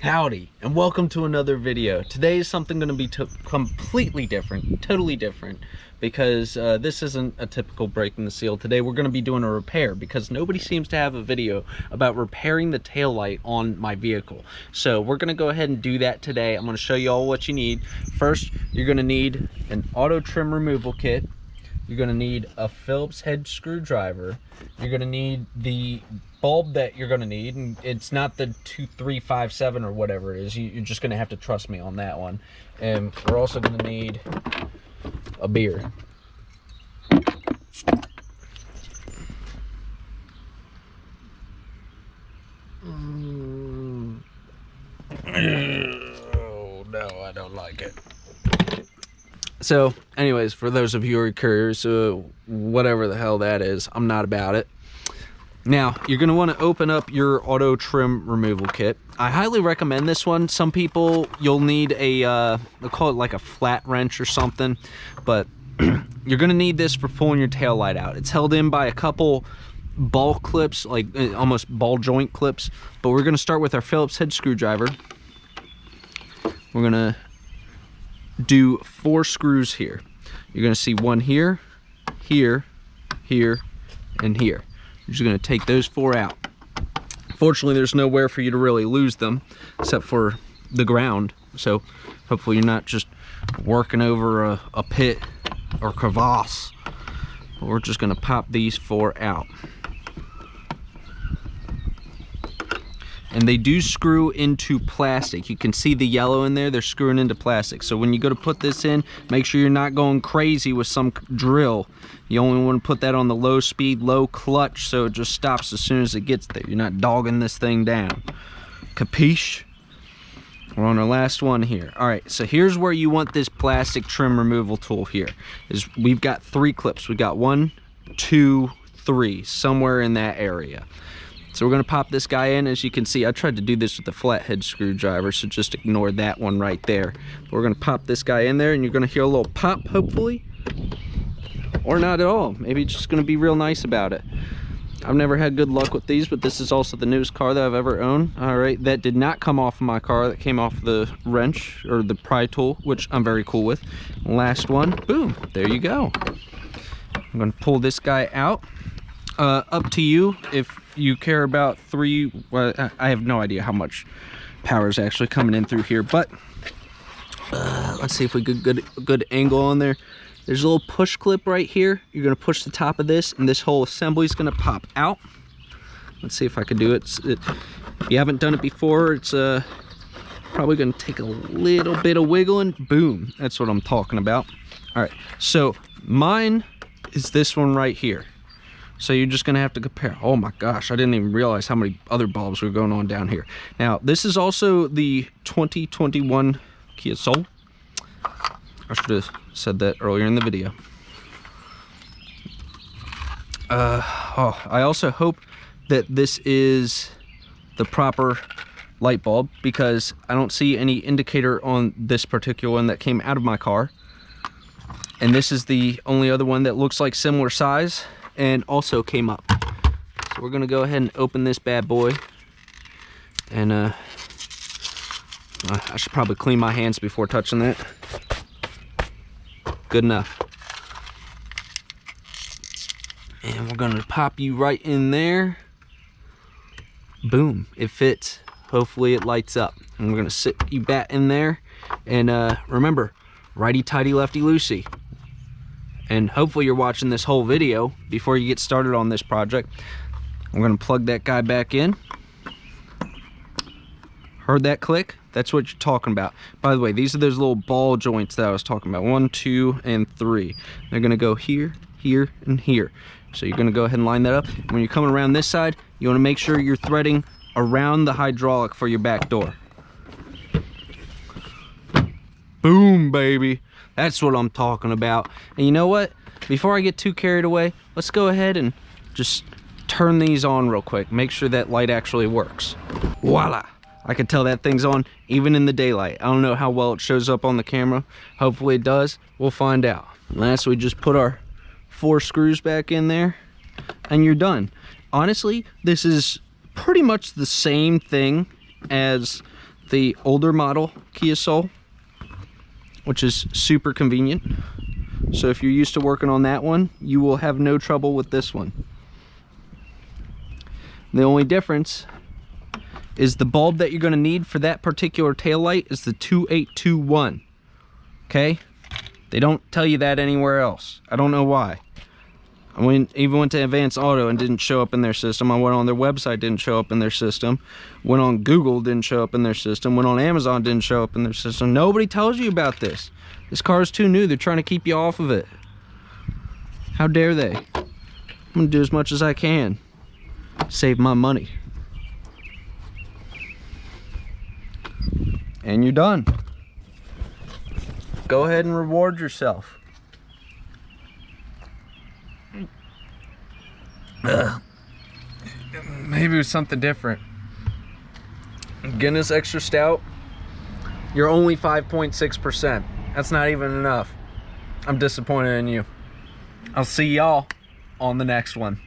Howdy, and welcome to another video. Today is something going to be completely different, totally different, because this isn't a typical breaking the seal. Today we're going to be doing a repair, because nobody seems to have a video about repairing the taillight on my vehicle. So we're going to go ahead and do that today. I'm going to show you all what you need. First, you're going to need an auto trim removal kit. You're going to need a Phillips head screwdriver. You're going to need the bulb that you're going to need, and it's not the 2357 or whatever it is. You're just going to have to trust me on that one. And we're also going to need a beer. Oh no, I don't like it. So anyways, for those of you who are curious, whatever the hell that is, I'm not about it. Now, you're going to want to open up your auto trim removal kit. I highly recommend this one. Some people, you'll need a, they'll call it like a flat wrench or something, but you're going to need this for pulling your tail light out. It's held in by a couple ball clips, like almost ball joint clips, but we're going to start with our Phillips head screwdriver. We're going to do 4 screws here. You're going to see one here, here, here, and here. You're just going to take those 4 out. Fortunately, there's nowhere for you to really lose them except for the ground, so hopefully you're not just working over a pit or crevasse. But we're just going to pop these 4 out. And they do screw into plastic. You can see the yellow in there, they're screwing into plastic. So when you go to put this in, make sure you're not going crazy with some drill. You only want to put that on the low speed, low clutch, so it just stops as soon as it gets there. You're not dogging this thing down. Capiche? We're on our last one here. All right, so here's where you want this plastic trim removal tool here. We've got 3 clips. We got 1, 2, 3, somewhere in that area. So we're going to pop this guy in. As you can see, I tried to do this with a flathead screwdriver, so just ignore that one right there. But we're going to pop this guy in there, and you're going to hear a little pop, hopefully. Or not at all. Maybe it's just going to be real nice about it. I've never had good luck with these, but this is also the newest car that I've ever owned. All right, that did not come off of my car. That came off the wrench, or the pry tool, which I'm very cool with. Last one, boom, there you go. I'm going to pull this guy out. Up to you if you care about 3. Well, I have no idea how much power is actually coming in through here, but let's see if we get a good angle on there. There's a little push clip right here. You're going to push the top of this, and this whole assembly is going to pop out. Let's see if I can do it. If you haven't done it before, it's probably going to take a little bit of wiggling. Boom, that's what I'm talking about. All right, so mine is this one right here. So you're just gonna have to compare. Oh my gosh, I didn't even realize how many other bulbs were going on down here. Now, this is also the 2021 Kia Soul. I should have said that earlier in the video. I also hope that this is the proper light bulb, because I don't see any indicator on this particular one that came out of my car. And this is the only other one that looks like similar size and also came up. So we're gonna go ahead and open this bad boy, and I should probably clean my hands before touching that. Good enough. And we're gonna pop you right in there. Boom, it fits. Hopefully it lights up. And we're gonna sit you back in there, and remember, righty-tighty, lefty-loosey. And hopefully you're watching this whole video before you get started on this project. I'm gonna plug that guy back in. Heard that click? That's what you're talking about. By the way, these are those little ball joints that I was talking about. 1, 2, and 3. They're gonna go here, here, and here. So you're gonna go ahead and line that up. When you're coming around this side, you wanna make sure you're threading around the hydraulic for your back door. Boom, baby. That's what I'm talking about. And you know what? Before I get too carried away, let's go ahead and just turn these on real quick. Make sure that light actually works. Voila! I can tell that thing's on even in the daylight. I don't know how well it shows up on the camera. Hopefully it does. We'll find out. Last, we just put our 4 screws back in there, and you're done. Honestly, this is pretty much the same thing as the older model Kia Soul, which is super convenient. So if you're used to working on that one, you will have no trouble with this one. The only difference is the bulb that you're going to need for that particular taillight is the 2821. Okay? They don't tell you that anywhere else. I don't know why. I even went to Advance Auto and didn't show up in their system. I went on their website, didn't show up in their system. Went on Google, didn't show up in their system. Went on Amazon, didn't show up in their system. Nobody tells you about this. This car is too new. They're trying to keep you off of it. How dare they? I'm gonna do as much as I can. Save my money. And you're done. Go ahead and reward yourself. Maybe it was something different. Guinness Extra Stout, you're only 5.6%. That's not even enough. I'm disappointed in you. I'll see y'all on the next one.